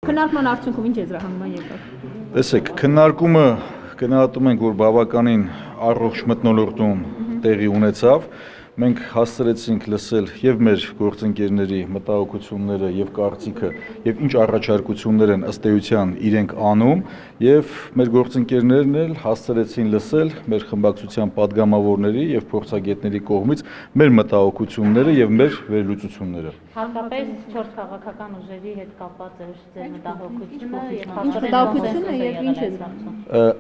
Քննարկման արդյունքում ինչ եզրահանգման եկավ։ Տեսեք, քննարկումը գնահատում ենք, որ բավականին առողջ մթնոլորտում տեղի ունեցավ։ Մենք հասցրեցինք լսել եւ մեր գործընկերների մտահոգությունները եւ կարծիքը եւ ինչ առաջարկություններ են ըստ էության իրենք անում եւ մեր գործընկերներն էլ հասցրեցին լսել մեր խմբակցության падգամավորների եւ փորձագետների կողմից մեր մտահոգությունները եւ մեր վերլուծությունները։ Հատկապես 4 քաղաքական ուժերի հետ կապված էր ձեր մտահոգությունը եւ մտահոգությունը եւ ինչ է զգացում։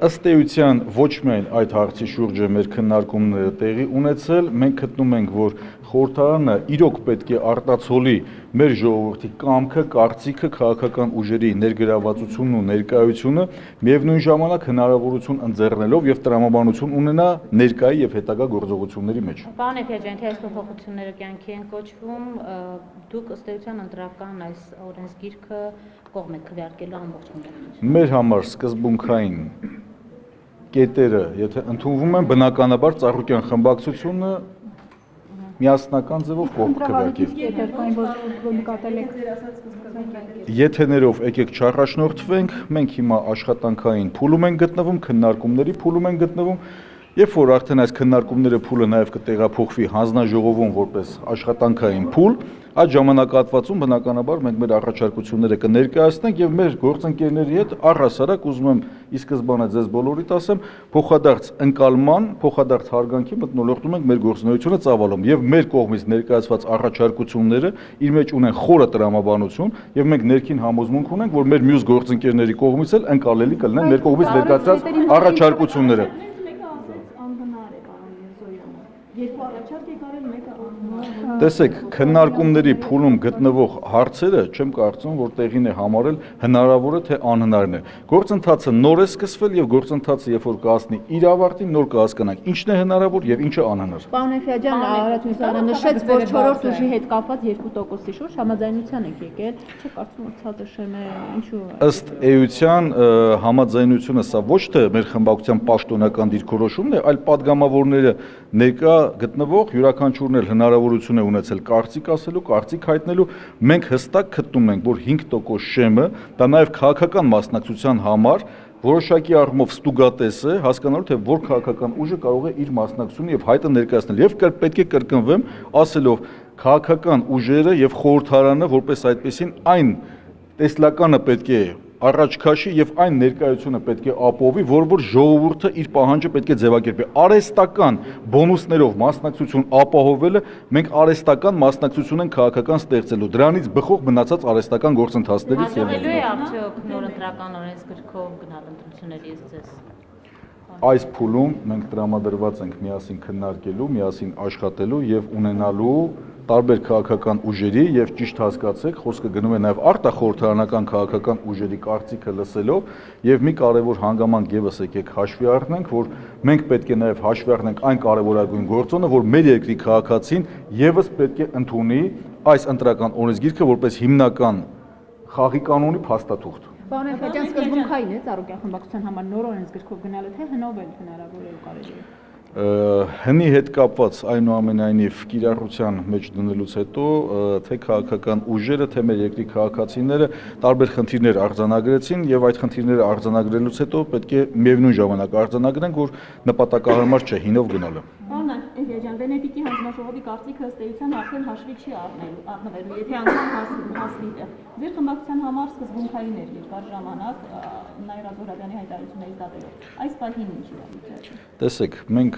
Ըստ էության ոչ միայն այդ հարցի շուրջ է մեր քննարկումները տեղի ունեցել, մենք գտնում ենք, որ խորհրդարանը իրոք պետք է արտացոլի մեր ժողովրդի կամքը, կարծիքը, քաղաքական ուժերի ներգրավվածությունն ու ներկայությունը, միևնույն ժամանակ հնարավորություն ընձեռնելով եւ տրամաբանություն ունենա ներկայի եւ հետագա գործողությունների մեջ։ Պարոն Էփիաջյան, թե այս փոփոխությունները կյանքի են կոչվում, դուք ըստ էության ընտրական այս օրենսգիրքը կողմ եք քվեարկելու ամբողջ խմբակցությունը։ Մեր համար սկզբունքային կետերը, եթե ընդունվում են, բնականաբար Ծառուկյան խմբակցությունը միասնական ձևով կողմ քվեարկի։ Եթեներով եկեք չառաջնորդվենք, մենք հիմա աշխատանքային փուլում ենք գտնվում, քննարկումների փուլում ենք գտնվում, երբ որ արդեն այս քննարկումների փուլը նաև կտեղափոխվի հանձնաժողովում որպես աշխատանքային փուլ, այդ ժամանակահատվածում բնականաբար մենք մեր առաջարկությունները կներկայացնենք եւ մեր գործընկերների հետ առհասարակ ուզում եմ ի սկզբանե ձեզ բոլորիդ ասեմ, փոխադարձ ընկալման, փոխադարձ հարգանքի մթնոլորտում ենք մեր գործունեությունը ծավալում եւ մեր կողմից ներկայացված առաջարկությունները իր մեջ ունեն խորը տրամաբանություն եւ մենք ներքին համոզմունք ունենք, որ մեր մյուս գործընկերների կողմից էլ ընկալելի կլինեն մեր կողմից ներկայացված առաջարկությունները։ Տեսեք, քննարկումների փուլում գտնվող հարցերը չեմ կարծում, որ տեղին է համարել հնարավոր է թե անհնարին է։ Գործընթացը նոր է սկսվել եւ գործընթացը երբ որ կհասնի իր ավարտին, նոր կհասկանանք ինչն է հնարավոր եւ ինչը անհնար։ Պարոն Էփիաջյան, Արարատ Մուսյանը նշեց, որ 4-րդ ուժի հետ կապված 2%-ի շուրջ համաձայնության եք եկել։ Չկարծում որ ցածր շեմ է, ինչու։ Ըստ էության համաձայնությունը սա ոչ թե մեր խմբակցության պաշտոնական դիրքորոշումն է, այլ падգամավորները ներկա գտնվող յուրաքանչյուրն էլ հնարավորություն է ունեցել կարծիք ասելու, կարծիք հայտնելու, մենք հստակ գտնում ենք, որ 5% շեմը դա նաև քաղաքական մասնակցության համար որոշակի առումով ստուգատես է, հասկանալու թե որ քաղաքական ուժը կարող է իր մասնակցությունը եւ հայտը ներկայացնել եւ պետք է կրկնվեմ, ասելով քաղաքական ուժերը եւ խորհրդարանը որպես այդպեսին այն տեսլականը պետք է առաջ քաշի եւ այն ներկայությունը պետք է ապահովի, որ ժողովուրդը իր պահանջը պետք է ձևակերպի։ Արհեստական բոնուսներով մասնակցություն ապահովելը մենք արհեստական մասնակցություն են քաղաքական ստեղծելու։ Դրանից բխող մնացած արհեստական գործընթացներից եւ Հաջողելու է արդյոք նոր ընտրական օրենսգրքով գնալ ընտրությունների ձեզ։ Այս փուլում մենք տրամադրված ենք միասին քննարկելու, միասին աշխատելու եւ ունենալու տարբեր քաղաքական ուժերի եւ ճիշտ հասկացեք, խոսքը գնում է նաեւ արտախորհրդարանական քաղաքական ուժերի կարծիքը լսելով եւ մի կարեւոր հանգամանք եւս եկեք հաշվի առնենք, որ մենք պետք է նաեւ հաշվի առնենք այն կարեւորագույն գործոնը, որ մեր երկրի քաղաքացին եւս պետք է ընդունի այս ընտրական օրենսգիրքը որպես հիմնական խաղի կանոնի փաստաթուղթ։ Պարոն Էփիաջյան, սկզբունքային է Ծառուկյան խմբակցության համար նոր օրենսգրքով գնալը, թե հնով էլ հնարավոր է ու կարելի է։ Հնի հետ կապված այնուամենայնիվ կիրառության մեջ դնելուց հետո թե քաղաքական ուժերը, թե մեր երկրի քաղաքացիները տարբեր խնդիրներ արձանագրեցին եւ այդ խնդիրները արձանագրելուց հետո պետք է միևնույն ժամանակ արձանագրենք, որ նպատակահարմար չէ հինով գնալը։ Պարոն Էփիաջյան, Վենետիկի հանձնաժողովի կարծիքը ըստ էության արդեն հաշվի չի առնվելու, եթե անգամ հասնի տեղ։ Ձեր խմբակցության համար սկզբունքային էր երկար ժամանակ Նաիրա Զոհրաբյանի հայտարարություններից դատելով։ Այս պահին ինչ իրավիճակը։ Տեսեք, մենք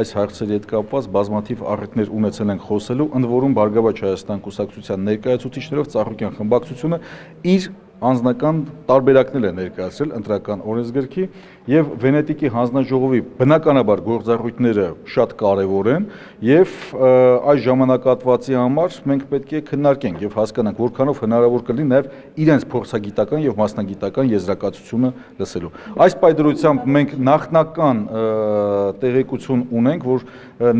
այս հարցերի հետ կապված բազմաթիվ առիթներ ունեցել ենք խոսելու, ընդ որում Բարգավաճ Հայաստան կուսակցության ներկայացուցիչներով Ծառուկյան խմբակցությունը իր անձնական տարբերակներ է ներկայացրել ընտրական օրենսգրքի եւ Վենետիկի հանձնաժողովի բնականաբար գործառույթները շատ կարեւոր են եւ այս ժամանակահատվածի համար մենք պետք է քննարկենք եւ հասկանանք որքանով հնարավոր կլինի նաեւ իրենց փորձագիտական եւ մասնագիտական եզրակացությունը լսելու։ Այս պայմանությամբ մենք նախնական տեղեկություն ունենք, որ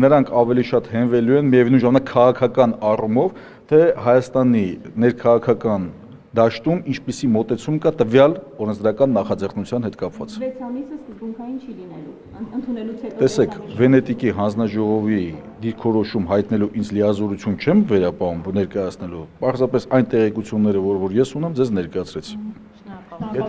նրանք ավելի շատ հենվելու են միևնույն ժամանակ քաղաքական առումով թե Հայաստանի ներքաղաքական դաշտում ինչպիսի մոտեցում կա տվյալ օրենսդրական նախաձեռնության հետ կապված։ 6 ամիսը սկզբունքային չի լինելու, ընդունելուց հետո։ Տեսեք, Վենետիկի հանձնաժողովի դիրքորոշում հայտնելու ինձ լիազորություն չեմ վերապահում ներկայացնելու։ Պարզապես այն տեղեկությունները, որ ես ունեմ, ձեզ ներկայացրեցի։ Շնորհակալ եմ։